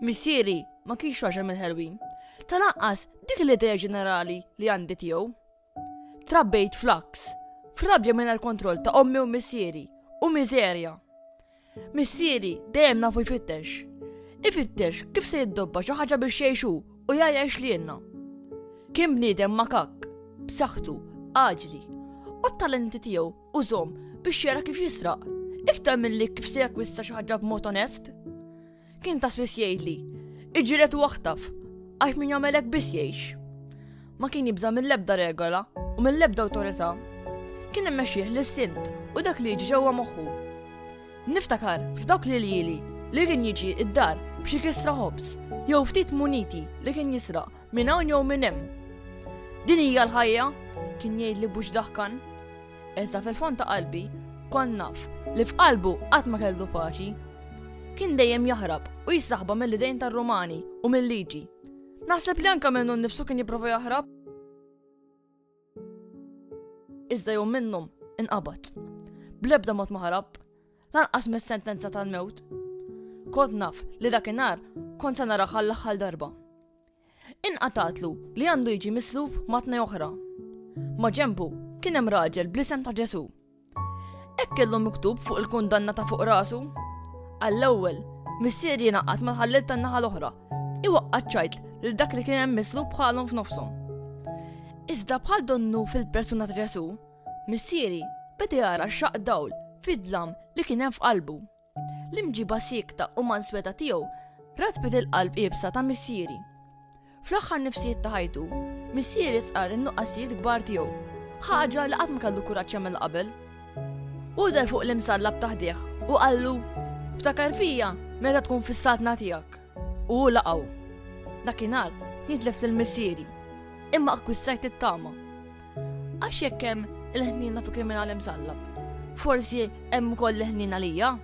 Missieri ma kienx raġel mill-ħelwin. Talaqqas dik l-idea ġenerali li għandi tiegħu. Trabbejt flaks, frabja mingħajr kontroll ta' ommi u missieri u miżerja. Missieri dejjem nafu jfittex. Ifittex kif se jiddobba xi ħaġa biex jgħixu u jgħajjax lielna. Kien bniedem makak, b'saħħtu, aġli, u t-talenti tiegħu użhom biex jara kif jisraq, iktar milli kif se jakwista xi ħaġa b'mod onest. Kien ta' spiss jgħidli, iġilet u aħtaf, għax min jagħmelek biss jgħix. Ma kien jibża mill-ebda regola u mill-ebda awtorità. Kien immexxih l-istint u dak li jiġi ġewwa moħħu. Niftakar f'dawk li li kien jiġi id-dar b'xi kisra ħobs jew ftit muniti li kien jisraq minn hawn jew minn hemm. Din hija l-ħajja, kien jgħidli bux daħkan. Iżda fil-fond ta' qalbi kont naf li f'qalbu qatt ma kellu paċi. Kien dejjem jaħrab u jistaħba mill-idejn tar-Rumani u mill-liġi. Naħseb li anke minnu nnifsu kien jipprova jaħrab. Iżda jew minnhom inqabad. Bl-ebda mod ma ħarab, lanqas mis-sentenza tal-mewt. Kont naf li dakinhar kont se naraħ għall-aħħar darba. Inqatatlu li għandu jiġi mislub matna oħra. Ma ġembu kien hemm raġel bl-isem ta' Ġesu. Hekk kellu miktub fuq il-kundanna ta' fuq rasu. Għall-ewwel, missieri naqqat mal-ħallel tan-naħa l-oħra, iwaqqat ċajt lil dak li kien hemm mislub bħalhom f'nofshom. Iżda bħal donnu fil-persuna ta' Ġesu, missieri beda jara xaq dawl fid-dlam li kien hemm f'qalbu. L-imġiba sikta u mansweta tiegħu ratbet il-qalb qiebsa ta' missieri. Fl-aħħar nifsijiet ta' ħajtu, missieri sqar in-nuqqasijiet kbar tiegħu, ħaġa li qatt ma kellu kuraġġ jagħmel qabel. U dar fuq l-imsallab taħdih u qallu, ftakar fija meta tkun fis-satna tiegħek. U laqgħu. Dakinhar jitlef lill-missieri, imma akkwistajt it-tama. Għax jekk hemm il-ħnina fi kriminali msallab, forsi hemm ukoll il-ħnina lija?